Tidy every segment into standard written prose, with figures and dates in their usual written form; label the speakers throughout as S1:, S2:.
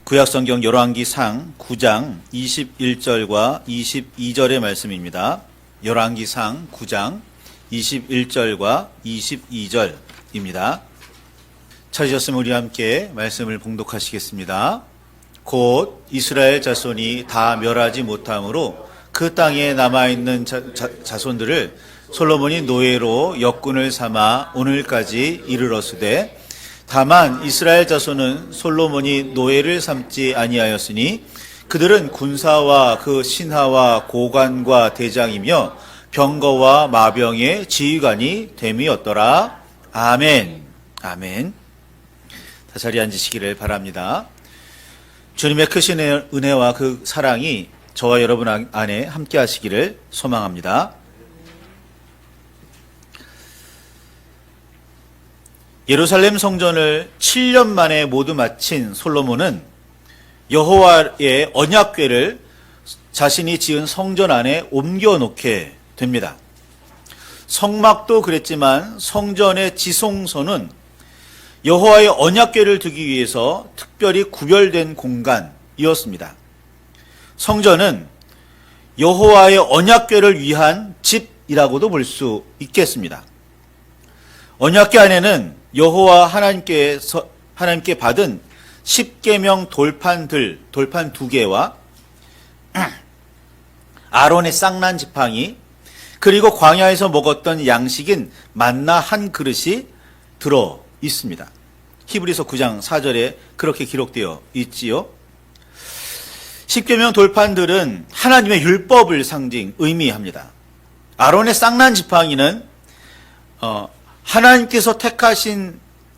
S1: 구약성경 열왕기상 9장 21절과 22절의 말씀입니다. 열왕기상 9장 21절과 22절입니다. 찾으셨으면 우리 함께 말씀을 봉독하시겠습니다. 곧 이스라엘 자손이 다 멸하지 못함으로 그 땅에 남아있는 자손들을 솔로몬이 노예로 역군을 삼아 오늘까지 이르렀으되 다만 이스라엘 자손은 솔로몬이 노예를 삼지 아니하였으니 그들은 군사와 그 신하와 고관과 대장이며 병거와 마병의 지휘관이 됨이었더라. 아멘. 아멘. 다 자리에 앉으시기를 바랍니다. 주님의 크신 은혜와 그 사랑이 저와 여러분 안에 함께 하시기를 소망합니다. 예루살렘 성전을 7년 만에 모두 마친 솔로몬은 여호와의 언약궤를 자신이 지은 성전 안에 옮겨놓게 됩니다. 성막도 그랬지만 성전의 지성소는 여호와의 언약궤를 두기 위해서 특별히 구별된 공간이었습니다. 성전은 여호와의 언약궤를 위한 집이라고도 볼 수 있겠습니다. 언약궤 안에는 여호와 하나님께 받은 10계명 돌판 2개와 아론의 쌍난 지팡이, 그리고 광야에서 먹었던 양식인 만나 한 그릇이 들어 있습니다. 히브리서 9장 4절에 그렇게 기록되어 있지요. 10계명 돌판들은 하나님의 율법을 의미합니다. 아론의 쌍난 지팡이는 하나님께서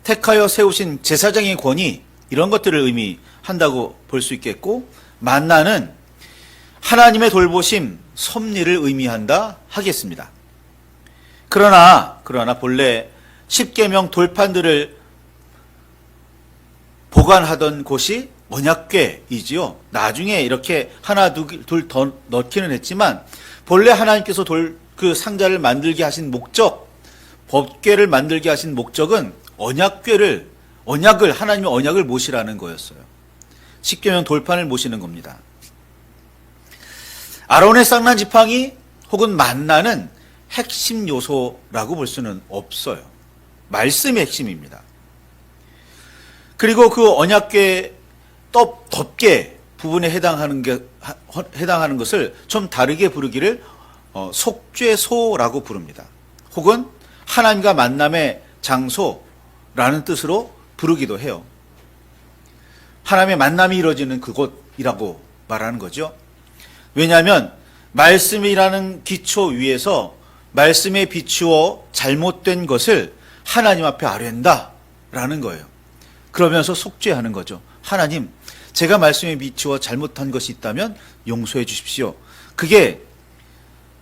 S1: 택하여 세우신 제사장의 권위, 이런 것들을 의미한다고 볼 수 있겠고, 만나는 하나님의 돌보심, 섭리를 의미한다 하겠습니다. 그러나 본래 10계명 돌판들을 보관하던 곳이 언약궤이지요. 나중에 이렇게 하나, 둘 더 넣기는 했지만, 본래 하나님께서 그 상자를 만들게 하신 목적, 법궤를 만들게 하신 목적은 언약을 하나님의 언약을 모시라는 거였어요. 10계명 돌판을 모시는 겁니다. 아론의 쌍난 지팡이 혹은 만나는 핵심 요소라고 볼 수는 없어요. 말씀의 핵심입니다. 그리고 그 언약궤 덮개 부분에 해당하는 것을 좀 다르게 부르기를 속죄소라고 부릅니다. 혹은 하나님과 만남의 장소라는 뜻으로 부르기도 해요. 하나님의 만남이 이루어지는 그곳이라고 말하는 거죠. 왜냐하면 말씀이라는 기초 위에서 말씀에 비추어 잘못된 것을 하나님 앞에 아뢰는다라는 거예요. 그러면서 속죄하는 거죠. 하나님, 제가 말씀에 비추어 잘못한 것이 있다면 용서해 주십시오. 그게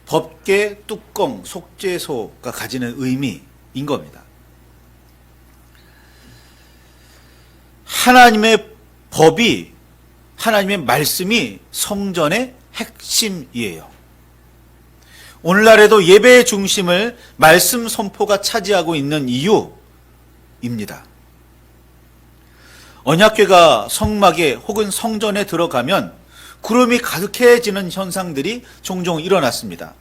S1: 법궤 뚜껑 속죄소가 가지는 의미인 겁니다. 하나님의 법이, 하나님의 말씀이 성전의 핵심이에요. 오늘날에도 예배의 중심을 말씀 선포가 차지하고 있는 이유입니다. 언약궤가 성막에 혹은 성전에 들어가면 구름이 가득해지는 현상들이 종종 일어났습니다.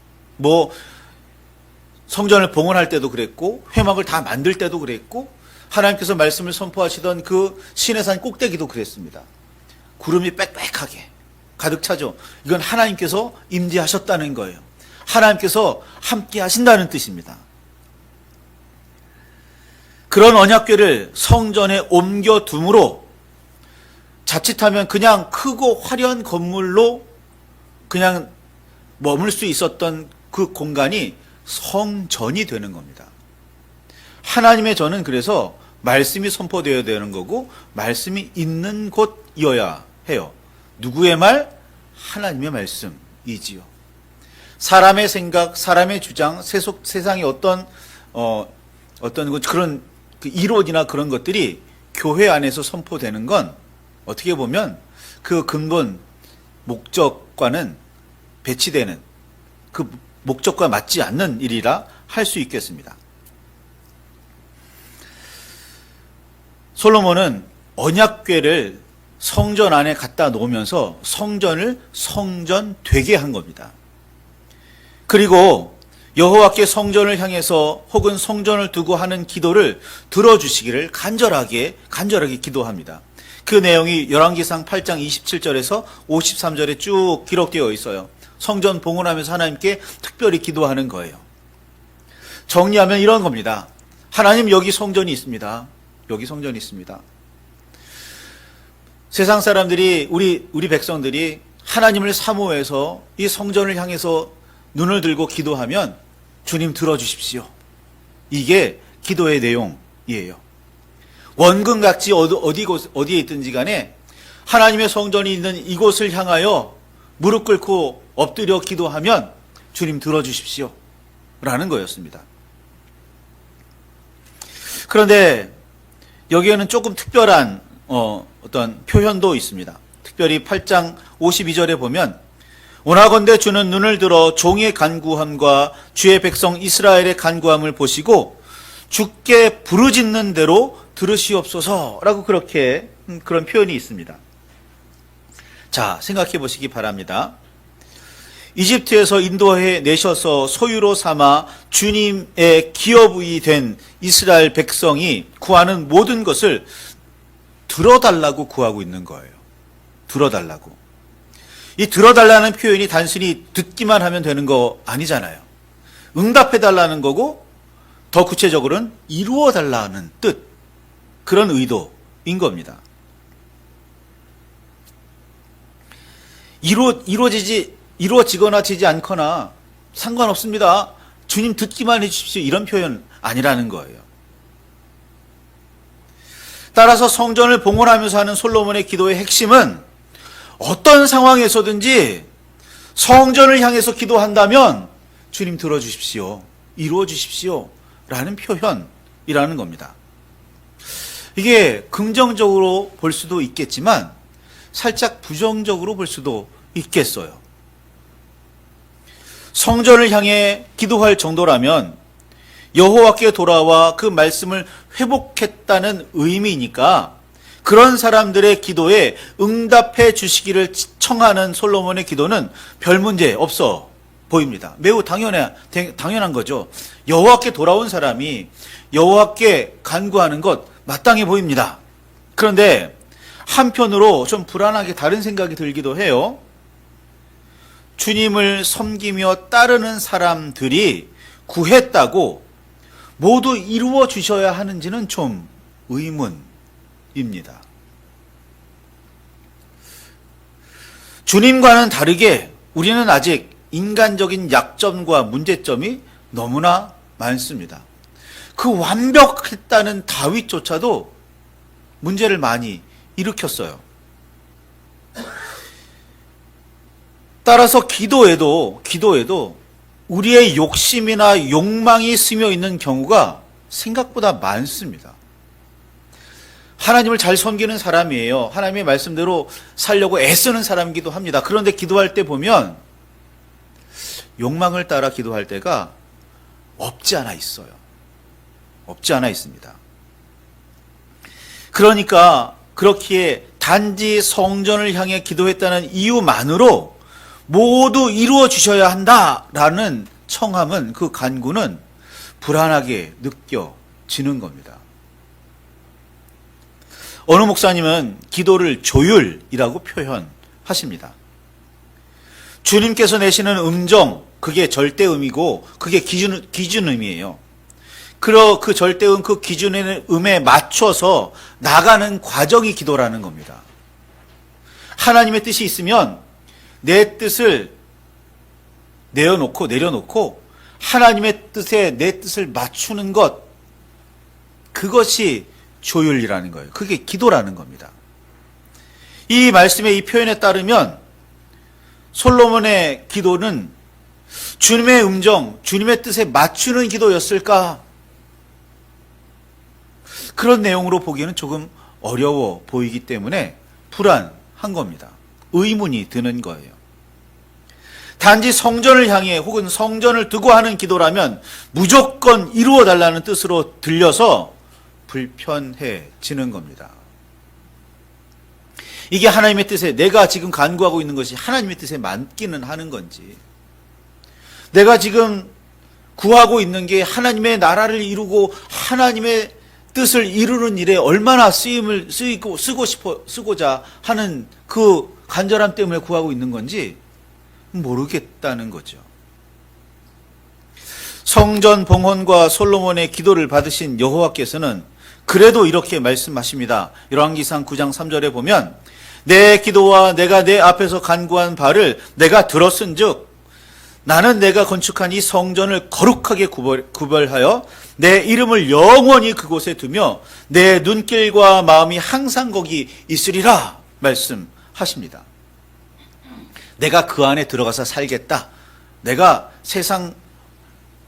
S1: 성전을 봉헌할 때도 그랬고, 회막을 다 만들 때도 그랬고, 하나님께서 말씀을 선포하시던 그 시내산 꼭대기도 그랬습니다. 구름이 빽빽하게 가득 차죠. 이건 하나님께서 임재하셨다는 거예요. 하나님께서 함께 하신다는 뜻입니다. 그런 언약궤를 성전에 옮겨둠으로 자칫하면 그냥 크고 화려한 건물로 그냥 머물 수 있었던 그 공간이 성전이 되는 겁니다. 하나님의 전은 그래서 말씀이 선포되어야 되는 거고, 말씀이 있는 곳이어야 해요. 누구의 말? 하나님의 말씀이지요. 사람의 생각, 사람의 주장, 세상의 어떤 그런 이론이나 그런 것들이 교회 안에서 선포되는 건 어떻게 보면 그 근본 목적과는 배치되는, 그 목적과 맞지 않는 일이라 할 수 있겠습니다. 솔로몬은 언약궤를 성전 안에 갖다 놓으면서 성전을 성전 되게 한 겁니다. 그리고 여호와께 성전을 향해서 혹은 성전을 두고 하는 기도를 들어주시기를 간절하게 기도합니다. 그 내용이 열왕기상 8장 27절에서 53절에 쭉 기록되어 있어요. 성전 봉헌하면서 하나님께 특별히 기도하는 거예요. 정리하면 이런 겁니다. 하나님, 여기 성전이 있습니다. 여기 성전이 있습니다. 세상 사람들이, 우리 백성들이 하나님을 사모해서 이 성전을 향해서 눈을 들고 기도하면 주님 들어주십시오. 이게 기도의 내용이에요. 원근각지 어디에 있든지 간에 하나님의 성전이 있는 이곳을 향하여 무릎 꿇고 엎드려 기도하면 주님 들어주십시오. 라는 거였습니다. 그런데 여기에는 조금 특별한 어떤 표현도 있습니다. 특별히 8장 52절에 보면 원하건대 주는 눈을 들어 종의 간구함과 주의 백성 이스라엘의 간구함을 보시고 주께 부르짖는 대로 들으시옵소서라고 그런 표현이 있습니다. 자, 생각해 보시기 바랍니다. 이집트에서 인도해 내셔서 소유로 삼아 주님의 기업이 된 이스라엘 백성이 구하는 모든 것을 들어달라고 구하고 있는 거예요. 들어달라고. 이 들어달라는 표현이 단순히 듣기만 하면 되는 거 아니잖아요. 응답해달라는 거고 더 구체적으로는 이루어달라는 뜻, 그런 의도인 겁니다. 이루어지거나 지지 않거나 상관없습니다. 주님 듣기만 해주십시오. 이런 표현 아니라는 거예요. 따라서 성전을 봉헌하면서 하는 솔로몬의 기도의 핵심은 어떤 상황에서든지 성전을 향해서 기도한다면 주님 들어주십시오. 이루어주십시오. 라는 표현이라는 겁니다. 이게 긍정적으로 볼 수도 있겠지만 살짝 부정적으로 볼 수도 있겠어요. 성전을 향해 기도할 정도라면 여호와께 돌아와 그 말씀을 회복했다는 의미니까 그런 사람들의 기도에 응답해 주시기를 청하는 솔로몬의 기도는 별 문제 없어 보입니다. 매우 당연한 거죠. 여호와께 돌아온 사람이 여호와께 간구하는 것 마땅해 보입니다. 그런데 한편으로 좀 불안하게 다른 생각이 들기도 해요. 주님을 섬기며 따르는 사람들이 구했다고 모두 이루어 주셔야 하는지는 좀 의문입니다. 주님과는 다르게 우리는 아직 인간적인 약점과 문제점이 너무나 많습니다. 그 완벽했다는 다윗조차도 문제를 많이 일으켰어요. 따라서 기도에도 우리의 욕심이나 욕망이 스며 있는 경우가 생각보다 많습니다. 하나님을 잘 섬기는 사람이에요. 하나님의 말씀대로 살려고 애쓰는 사람이기도 합니다. 그런데 기도할 때 보면 욕망을 따라 기도할 때가 없지 않아 있어요. 없지 않아 있습니다. 그러니까 그렇기에 단지 성전을 향해 기도했다는 이유만으로 모두 이루어 주셔야 한다라는 청함은, 그 간구는 불안하게 느껴지는 겁니다. 어느 목사님은 기도를 조율이라고 표현하십니다. 주님께서 내시는 음정, 그게 절대음이고 그게 기준음이에요. 그 절대음, 그 기준의 음에 맞춰서 나가는 과정이 기도라는 겁니다. 하나님의 뜻이 있으면 내 뜻을 내려놓고 하나님의 뜻에 내 뜻을 맞추는 것, 그것이 조율이라는 거예요. 그게 기도라는 겁니다. 이 말씀의 이 표현에 따르면 솔로몬의 기도는 주님의 음정, 주님의 뜻에 맞추는 기도였을까? 그런 내용으로 보기에는 조금 어려워 보이기 때문에 불안한 겁니다. 의문이 드는 거예요. 단지 성전을 향해 혹은 성전을 두고 하는 기도라면 무조건 이루어 달라는 뜻으로 들려서 불편해지는 겁니다. 이게 하나님의 뜻에, 내가 지금 간구하고 있는 것이 하나님의 뜻에 맞기는 하는 건지, 내가 지금 구하고 있는 게 하나님의 나라를 이루고 하나님의 뜻을 이루는 일에 얼마나 쓰고자 하는 그 간절함 때문에 구하고 있는 건지 모르겠다는 거죠. 성전 봉헌과 솔로몬의 기도를 받으신 여호와께서는 그래도 이렇게 말씀하십니다. 열왕기상 9장 3절에 보면 내 기도와 내가 내 앞에서 간구한 바를 내가 들었은즉 나는 내가 건축한 이 성전을 거룩하게 구별하여 내 이름을 영원히 그곳에 두며 내 눈길과 마음이 항상 거기 있으리라 말씀하십니다. 내가 그 안에 들어가서 살겠다. 내가 세상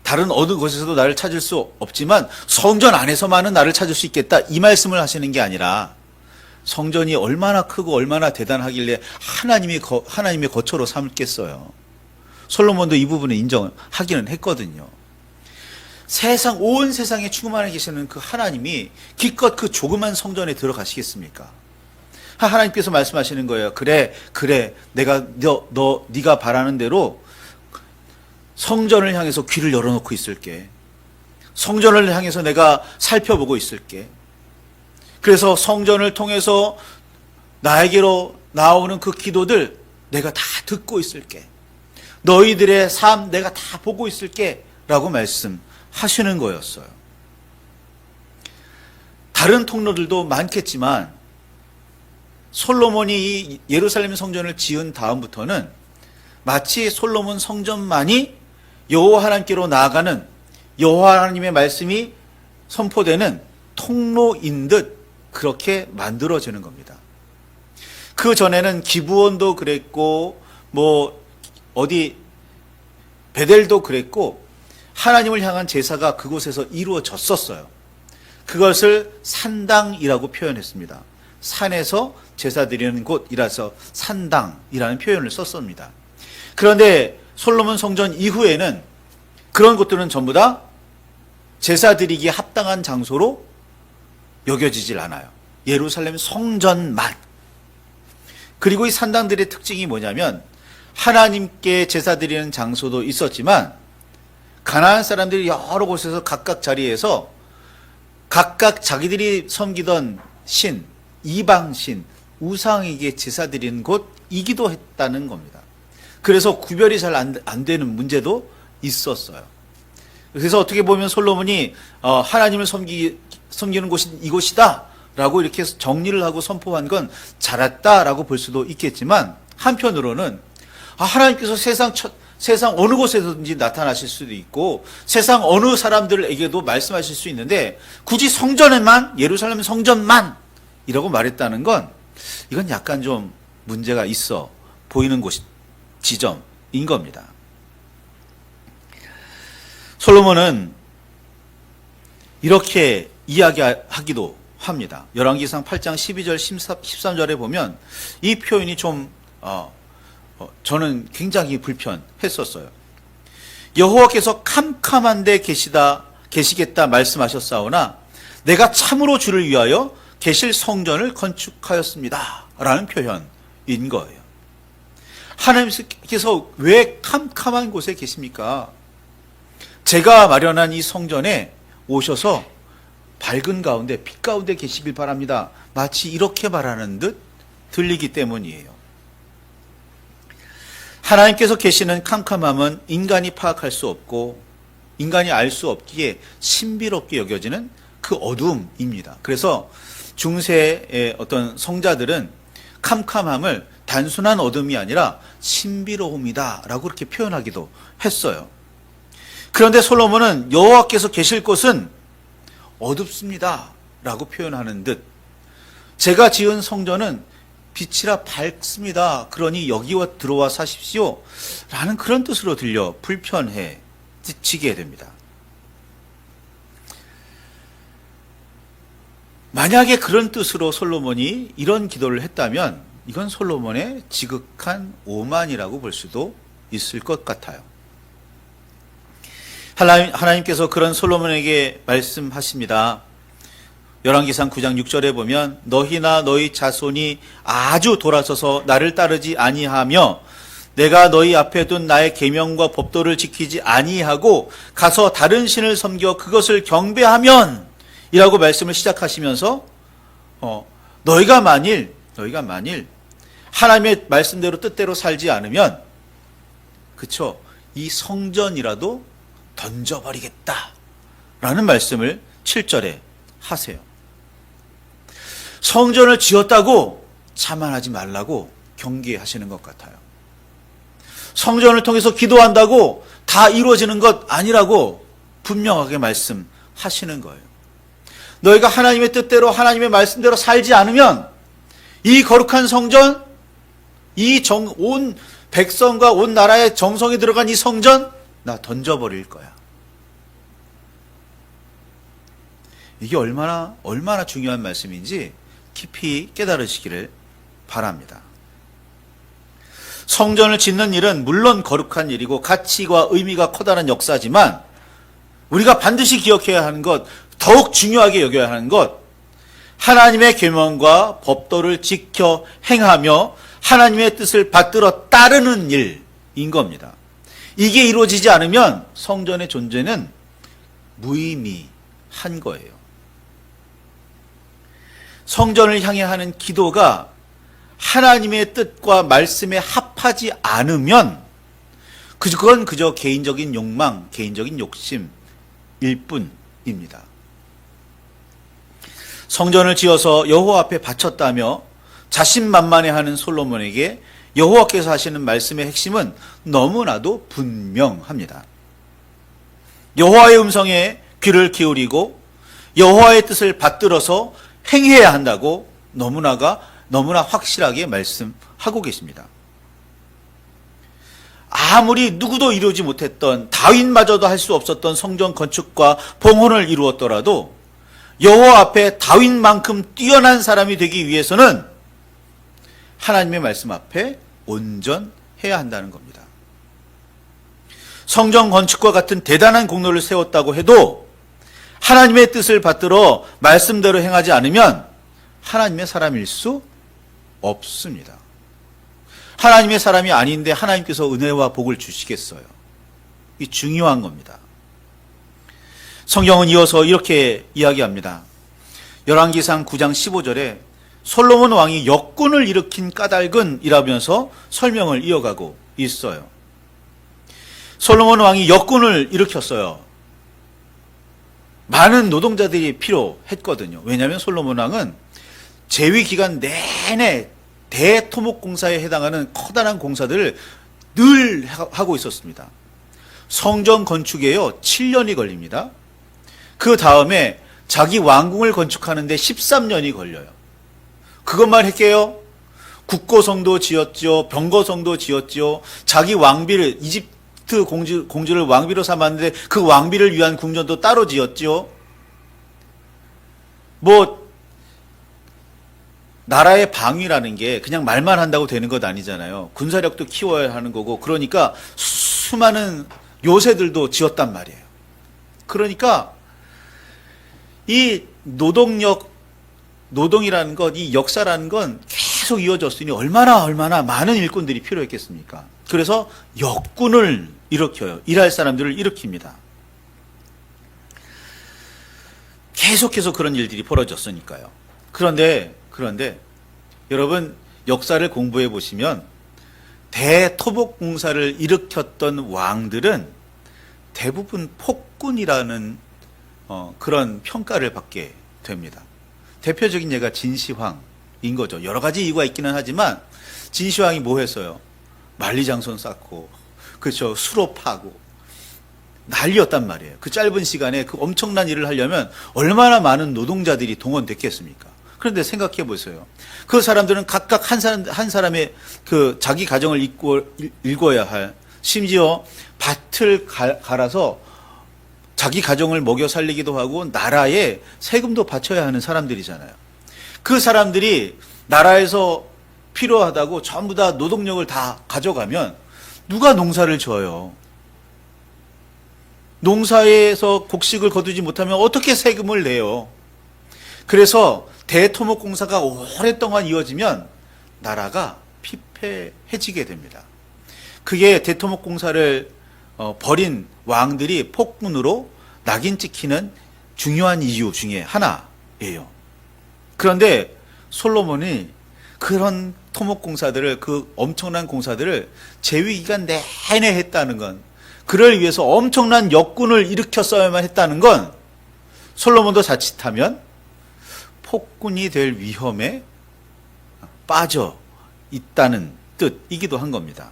S1: 다른 어느 곳에서도 나를 찾을 수 없지만 성전 안에서만은 나를 찾을 수 있겠다. 이 말씀을 하시는 게 아니라 성전이 얼마나 크고 얼마나 대단하길래 하나님의 거처로 삼겠어요. 솔로몬도 이 부분을 인정하기는 했거든요. 온 세상에 충만해 계시는 그 하나님이 기껏 그 조그만 성전에 들어가시겠습니까? 하나님께서 말씀하시는 거예요. 그래, 내가 네가 바라는 대로 성전을 향해서 귀를 열어놓고 있을게. 성전을 향해서 내가 살펴보고 있을게. 그래서 성전을 통해서 나에게로 나오는 그 기도들 내가 다 듣고 있을게. 너희들의 삶 내가 다 보고 있을게 라고 말씀하시는 거였어요. 다른 통로들도 많겠지만 솔로몬이 이 예루살렘 성전을 지은 다음부터는 마치 솔로몬 성전만이 여호와 하나님께로 나아가는 여호와 하나님의 말씀이 선포되는 통로인 듯 그렇게 만들어지는 겁니다. 그 전에는 기브온도 그랬고 베델도 그랬고 하나님을 향한 제사가 그곳에서 이루어졌었어요. 그것을 산당이라고 표현했습니다. 산에서 제사 드리는 곳이라서 산당이라는 표현을 썼습니다. 그런데 솔로몬 성전 이후에는 그런 곳들은 전부 다 제사 드리기에 합당한 장소로 여겨지질 않아요. 예루살렘 성전만. 그리고 이 산당들의 특징이 뭐냐면 하나님께 제사 드리는 장소도 있었지만 가나안 사람들이 여러 곳에서 각각 자리에서 각각 자기들이 섬기던 신, 이방신, 우상에게 제사 드리는 곳이기도 했다는 겁니다. 그래서 구별이 잘 안 되는 문제도 있었어요. 그래서 어떻게 보면 솔로몬이 하나님을 섬기는 곳이 이곳이다 라고 이렇게 정리를 하고 선포한 건 잘했다라고 볼 수도 있겠지만 한편으로는 하나님께서 세상 어느 곳에든지 나타나실 수도 있고 세상 어느 사람들에게도 말씀하실 수 있는데 굳이 성전에만, 예루살렘 성전만 이라고 말했다는 건 이건 약간 좀 문제가 있어 보이는 지점인 겁니다. 솔로몬은 이렇게 이야기하기도 합니다. 열왕기상 8장 12절 13절에 보면 이 표현이 좀 저는 굉장히 불편했었어요. 여호와께서 캄캄한데 계시겠다 말씀하셨사오나 내가 참으로 주를 위하여 계실 성전을 건축하였습니다 라는 표현인 거예요. 하나님께서 왜 캄캄한 곳에 계십니까? 제가 마련한 이 성전에 오셔서 밝은 가운데 빛 가운데 계시길 바랍니다. 마치 이렇게 말하는 듯 들리기 때문이에요. 하나님께서 계시는 캄캄함은 인간이 파악할 수 없고 인간이 알 수 없기에 신비롭게 여겨지는 그 어두움입니다. 그래서 중세의 어떤 성자들은 캄캄함을 단순한 어둠이 아니라 신비로움이다 라고 그렇게 표현하기도 했어요. 그런데 솔로몬은 여호와께서 계실 곳은 어둡습니다 라고 표현하는 듯 제가 지은 성전은 빛이라 밝습니다. 그러니 여기와 들어와 사십시오 라는 그런 뜻으로 들려 불편해지게 됩니다. 만약에 그런 뜻으로 솔로몬이 이런 기도를 했다면 이건 솔로몬의 지극한 오만이라고 볼 수도 있을 것 같아요. 하나님께서 그런 솔로몬에게 말씀하십니다. 열왕기상 9장 6절에 보면 너희나 너희 자손이 아주 돌아서서 나를 따르지 아니하며 내가 너희 앞에 둔 나의 계명과 법도를 지키지 아니하고 가서 다른 신을 섬겨 그것을 경배하면 이라고 말씀을 시작하시면서 너희가 만일 하나님의 말씀대로 뜻대로 살지 않으면 그쵸, 이 성전이라도 던져버리겠다라는 말씀을 7절에 하세요. 성전을 지었다고 자만하지 말라고 경계하시는 것 같아요. 성전을 통해서 기도한다고 다 이루어지는 것 아니라고 분명하게 말씀하시는 거예요. 너희가 하나님의 뜻대로 하나님의 말씀대로 살지 않으면 이 거룩한 성전, 온 백성과 온 나라의 정성이 들어간 이 성전 나 던져버릴 거야. 이게 얼마나 중요한 말씀인지 깊이 깨달으시기를 바랍니다. 성전을 짓는 일은 물론 거룩한 일이고 가치와 의미가 커다란 역사지만 우리가 반드시 기억해야 하는 것, 더욱 중요하게 여겨야 하는 것, 하나님의 계명과 법도를 지켜 행하며 하나님의 뜻을 받들어 따르는 일인 겁니다. 이게 이루어지지 않으면 성전의 존재는 무의미한 거예요. 성전을 향해 하는 기도가 하나님의 뜻과 말씀에 합하지 않으면 그건 그저 개인적인 욕망, 개인적인 욕심일 뿐입니다. 성전을 지어서 여호와 앞에 바쳤다며 자신만만해하는 솔로몬에게 여호와께서 하시는 말씀의 핵심은 너무나도 분명합니다. 여호와의 음성에 귀를 기울이고 여호와의 뜻을 받들어서 행해야 한다고 너무나 확실하게 말씀하고 계십니다. 아무리 누구도 이루지 못했던 다윗마저도 할 수 없었던 성전 건축과 봉헌을 이루었더라도 여호와 앞에 다윗만큼 뛰어난 사람이 되기 위해서는 하나님의 말씀 앞에 온전해야 한다는 겁니다. 성전 건축과 같은 대단한 공로를 세웠다고 해도 하나님의 뜻을 받들어 말씀대로 행하지 않으면 하나님의 사람일 수 없습니다. 하나님의 사람이 아닌데 하나님께서 은혜와 복을 주시겠어요? 이 중요한 겁니다. 성경은 이어서 이렇게 이야기합니다. 열왕기상 9장 15절에 솔로몬 왕이 역군을 일으킨 까닭은 이라면서 설명을 이어가고 있어요. 솔로몬 왕이 역군을 일으켰어요. 많은 노동자들이 필요했거든요. 왜냐하면 솔로몬 왕은 재위 기간 내내 대토목공사에 해당하는 커다란 공사들을 늘 하고 있었습니다. 성전 건축에요 7년이 걸립니다. 그 다음에 자기 왕궁을 건축하는데 13년이 걸려요. 그것만 할게요. 국고성도 지었죠. 병거성도 지었죠. 자기 왕비를 이집트 공주를 왕비로 삼았는데 그 왕비를 위한 궁전도 따로 지었죠. 나라의 방위라는 게 그냥 말만 한다고 되는 것 아니잖아요. 군사력도 키워야 하는 거고, 그러니까 수많은 요새들도 지었단 말이에요. 그러니까 이 노동이라는 것, 이 역사라는 건 계속 이어졌으니 얼마나 많은 일꾼들이 필요했겠습니까? 그래서 역군을 일으켜요. 일할 사람들을 일으킵니다. 계속해서 그런 일들이 벌어졌으니까요. 그런데 여러분 역사를 공부해 보시면 대토목공사를 일으켰던 왕들은 대부분 폭군이라는 그런 평가를 받게 됩니다. 대표적인 예가 진시황인 거죠. 여러 가지 이유가 있기는 하지만 진시황이 뭐 했어요? 만리장성 쌓고, 그렇죠, 수로파고 난리였단 말이에요. 그 짧은 시간에 그 엄청난 일을 하려면 얼마나 많은 노동자들이 동원됐겠습니까? 그런데 생각해 보세요. 그 사람들은 각각 한 사람의 그 자기 가정을 일궈야 할, 심지어 밭을 갈아서 자기 가정을 먹여 살리기도 하고 나라에 세금도 바쳐야 하는 사람들이잖아요. 그 사람들이 나라에서 필요하다고 전부 다 노동력을 다 가져가면 누가 농사를 져요? 농사에서 곡식을 거두지 못하면 어떻게 세금을 내요? 그래서 대토목공사가 오랫동안 이어지면 나라가 피폐해지게 됩니다. 그게 대토목공사를 벌인 왕들이 폭군으로 낙인 찍히는 중요한 이유 중에 하나예요. 그런데 솔로몬이 그런 토목공사들을, 그 엄청난 공사들을 재위기간 내내 했다는 건, 그를 위해서 엄청난 역군을 일으켰어야만 했다는 건 솔로몬도 자칫하면 폭군이 될 위험에 빠져 있다는 뜻이기도 한 겁니다.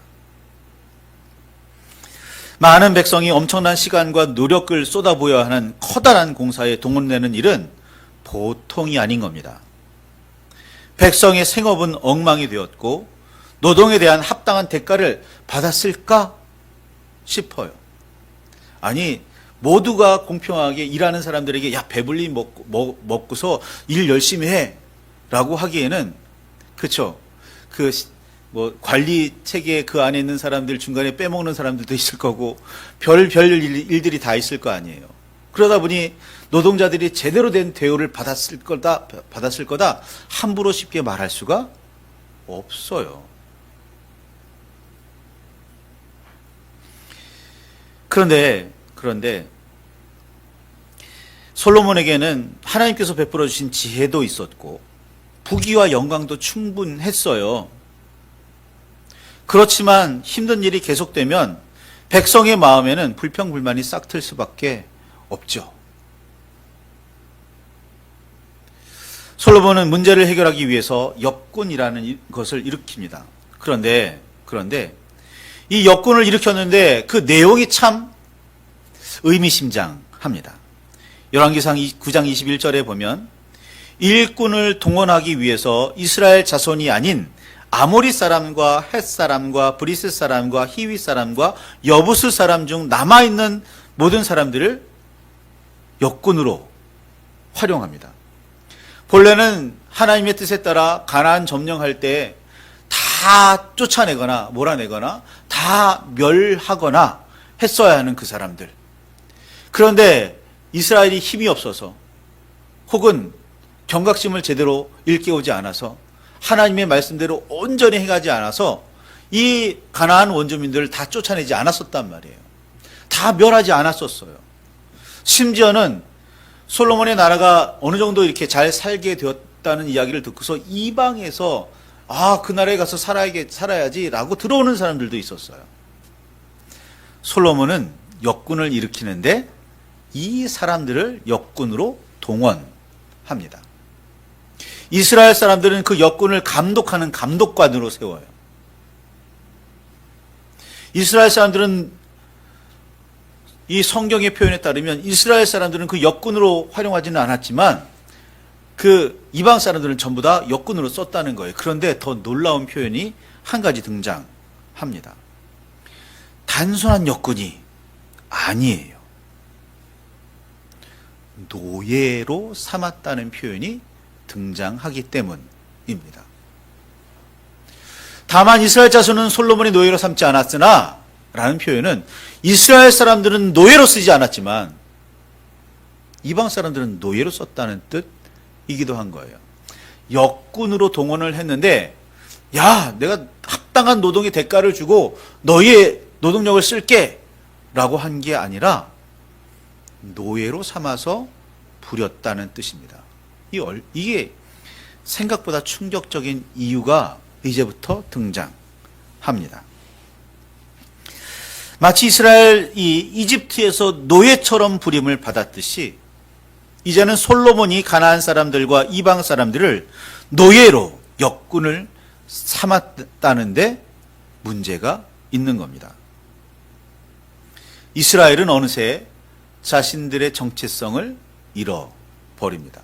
S1: 많은 백성이 엄청난 시간과 노력을 쏟아부어야 하는 커다란 공사에 동원되는 일은 보통이 아닌 겁니다. 백성의 생업은 엉망이 되었고 노동에 대한 합당한 대가를 받았을까 싶어요. 아니, 모두가 공평하게 일하는 사람들에게 야, 배불리 먹고서 일 열심히 해 라고 하기에는, 그쵸, 관리 체계 그 안에 있는 사람들 중간에 빼먹는 사람들도 있을 거고 별별 일들이 다 있을 거 아니에요. 그러다 보니 노동자들이 제대로 된 대우를 받았을 거다 함부로 쉽게 말할 수가 없어요. 그런데 솔로몬에게는 하나님께서 베풀어 주신 지혜도 있었고 부귀와 영광도 충분했어요. 그렇지만 힘든 일이 계속되면 백성의 마음에는 불평불만이 싹틀 수밖에 없죠. 솔로몬은 문제를 해결하기 위해서 역군이라는 것을 일으킵니다. 그런데 이 역군을 일으켰는데 그 내용이 참 의미심장합니다. 열왕기상 9장 21절에 보면 일꾼을 동원하기 위해서 이스라엘 자손이 아닌 아모리 사람과 헷 사람과 브리스 사람과 히위 사람과 여부스 사람 중 남아있는 모든 사람들을 역군으로 활용합니다. 본래는 하나님의 뜻에 따라 가나안 점령할 때 다 쫓아내거나 몰아내거나 다 멸하거나 했어야 하는 그 사람들. 그런데 이스라엘이 힘이 없어서 혹은 경각심을 제대로 일깨우지 않아서 하나님의 말씀대로 온전히 행하지 않아서 이 가나안 원주민들을 다 쫓아내지 않았었단 말이에요. 다 멸하지 않았었어요. 심지어는 솔로몬의 나라가 어느 정도 이렇게 잘 살게 되었다는 이야기를 듣고서 이방에서 그 나라에 가서 살아야지라고 들어오는 사람들도 있었어요. 솔로몬은 역군을 일으키는데 이 사람들을 역군으로 동원합니다. 이스라엘 사람들은 그 역군을 감독하는 감독관으로 세워요. 이스라엘 사람들은 이 성경의 표현에 따르면 이스라엘 사람들은 그 역군으로 활용하지는 않았지만 그 이방 사람들은 전부 다 역군으로 썼다는 거예요. 그런데 더 놀라운 표현이 한 가지 등장합니다. 단순한 역군이 아니에요. 노예로 삼았다는 표현이 등장하기 때문입니다. 다만 이스라엘 자손은 솔로몬이 노예로 삼지 않았으나 라는 표현은 이스라엘 사람들은 노예로 쓰지 않았지만 이방 사람들은 노예로 썼다는 뜻이기도 한 거예요. 역군으로 동원을 했는데 야, 내가 합당한 노동의 대가를 주고 너의 노동력을 쓸게 라고 한 게 아니라 노예로 삼아서 부렸다는 뜻입니다. 이게 생각보다 충격적인 이유가 이제부터 등장합니다. 마치 이스라엘이 이집트에서 노예처럼 부림을 받았듯이 이제는 솔로몬이 가나안 사람들과 이방 사람들을 노예로 역군을 삼았다는데 문제가 있는 겁니다. 이스라엘은 어느새 자신들의 정체성을 잃어버립니다.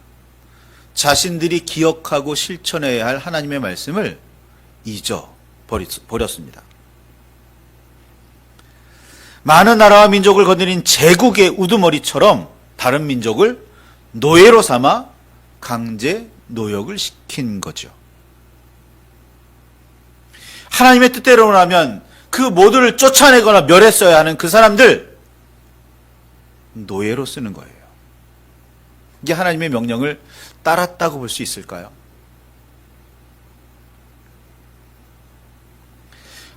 S1: 자신들이 기억하고 실천해야 할 하나님의 말씀을 잊어버렸습니다. 많은 나라와 민족을 거느린 제국의 우두머리처럼 다른 민족을 노예로 삼아 강제 노역을 시킨 거죠. 하나님의 뜻대로라면 그 모두를 쫓아내거나 멸했어야 하는 그 사람들 노예로 쓰는 거예요. 이게 하나님의 명령을 따랐다고 볼 수 있을까요?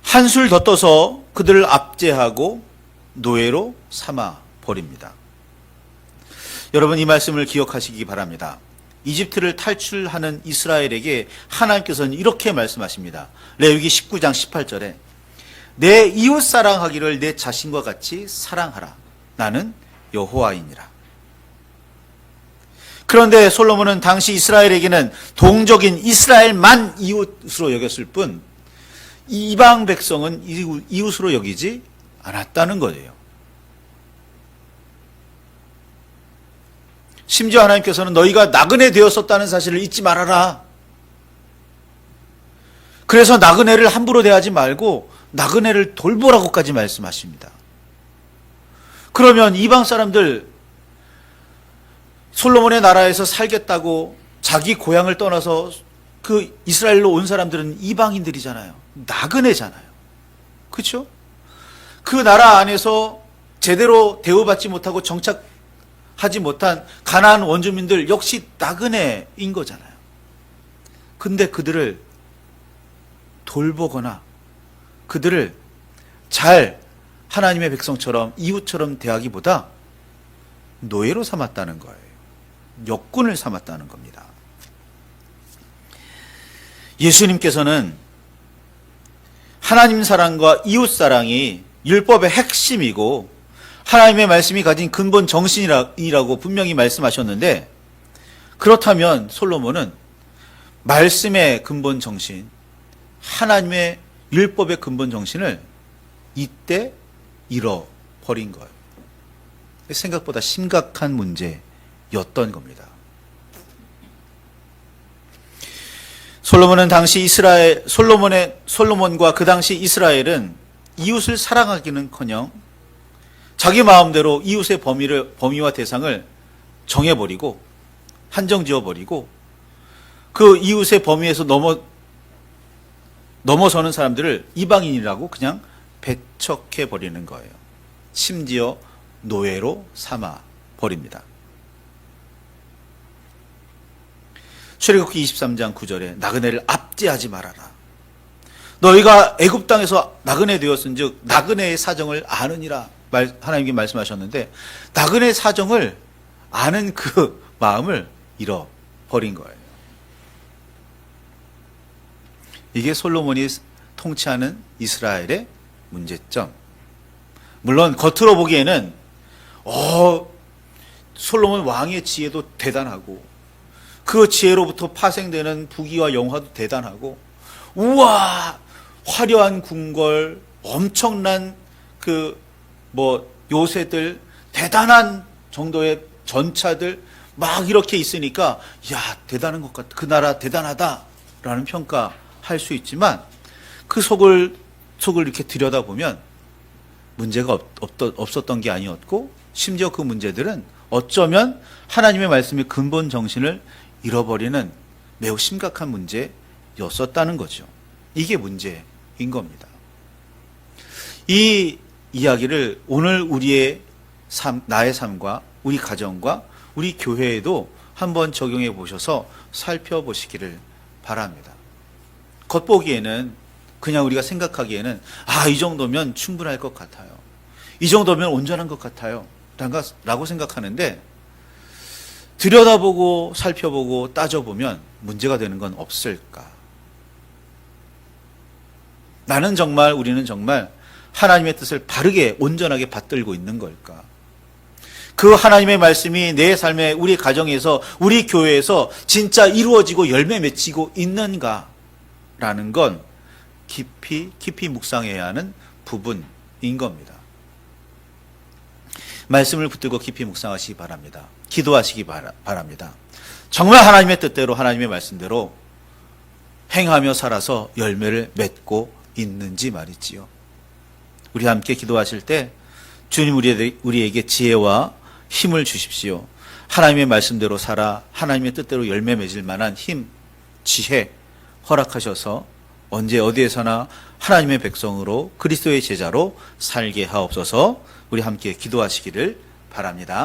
S1: 한술 더 떠서 그들을 압제하고 노예로 삼아 버립니다. 여러분, 이 말씀을 기억하시기 바랍니다. 이집트를 탈출하는 이스라엘에게 하나님께서는 이렇게 말씀하십니다. 레위기 19장 18절에 내 이웃 사랑하기를 내 자신과 같이 사랑하라. 나는 여호와이니라. 그런데 솔로몬은 당시 이스라엘에게는 동족인 이스라엘만 이웃으로 여겼을 뿐 이방 백성은 이웃으로 여기지 않았다는 거예요. 심지어 하나님께서는 너희가 나그네 되었었다는 사실을 잊지 말아라. 그래서 나그네를 함부로 대하지 말고 나그네를 돌보라고까지 말씀하십니다. 그러면 이방 사람들, 솔로몬의 나라에서 살겠다고 자기 고향을 떠나서 그 이스라엘로 온 사람들은 이방인들이잖아요. 나그네잖아요. 그렇죠? 그 나라 안에서 제대로 대우받지 못하고 정착하지 못한 가나안 원주민들 역시 나그네인 거잖아요. 근데 그들을 돌보거나 그들을 잘 하나님의 백성처럼 이웃처럼 대하기보다 노예로 삼았다는 거예요. 역군을 삼았다는 겁니다. 예수님께서는 하나님 사랑과 이웃 사랑이 율법의 핵심이고 하나님의 말씀이 가진 근본 정신이라고 분명히 말씀하셨는데, 그렇다면 솔로몬은 말씀의 근본 정신, 하나님의 율법의 근본 정신을 이때 잃어버린 거예요. 생각보다 심각한 문제였던 겁니다. 솔로몬과 그 당시 이스라엘은 이웃을 사랑하기는커녕 자기 마음대로 이웃의 범위와 대상을 정해버리고 한정 지어버리고 그 이웃의 범위에서 넘어서는 사람들을 이방인이라고 그냥 배척해버리는 거예요. 심지어 노예로 삼아 버립니다. 출애굽기 23장 9절에 나그네를 압제하지 말아라. 너희가 애굽 땅에서 나그네 되었은즉 나그네의 사정을 아느니라 하나님께 말씀하셨는데, 나그네의 사정을 아는 그 마음을 잃어버린 거예요. 이게 솔로몬이 통치하는 이스라엘의 문제점. 물론 겉으로 보기에는 솔로몬 왕의 지혜도 대단하고 그 지혜로부터 파생되는 부귀와 영화도 대단하고, 우와 화려한 궁궐, 엄청난 요새들, 대단한 정도의 전차들 막 이렇게 있으니까 야 대단한 것 같다, 그 나라 대단하다라는 평가할 수 있지만, 그 속을 이렇게 들여다보면 문제가 없었던 게 아니었고, 심지어 그 문제들은 어쩌면 하나님의 말씀의 근본 정신을 잃어버리는 매우 심각한 문제였었다는 거죠. 이게 문제인 겁니다. 이 이야기를 오늘 우리의 나의 삶과 우리 가정과 우리 교회에도 한번 적용해 보셔서 살펴보시기를 바랍니다. 겉보기에는, 그냥 우리가 생각하기에는 이 정도면 충분할 것 같아요, 이 정도면 온전한 것 같아요 라고 생각하는데, 들여다보고 살펴보고 따져보면 문제가 되는 건 없을까? 우리는 정말 하나님의 뜻을 바르게 온전하게 받들고 있는 걸까? 그 하나님의 말씀이 내 삶에, 우리 가정에서, 우리 교회에서 진짜 이루어지고 열매 맺히고 있는가라는 건 깊이 묵상해야 하는 부분인 겁니다. 말씀을 붙들고 깊이 묵상하시기 바랍니다. 기도하시기 바랍니다. 정말 하나님의 뜻대로, 하나님의 말씀대로 행하며 살아서 열매를 맺고 있는지 말이지요. 우리 함께 기도하실 때 주님 우리에게 지혜와 힘을 주십시오. 하나님의 말씀대로 살아 하나님의 뜻대로 열매 맺을 만한 힘, 지혜 허락하셔서 언제 어디에서나 하나님의 백성으로 그리스도의 제자로 살게 하옵소서. 우리 함께 기도하시기를 바랍니다.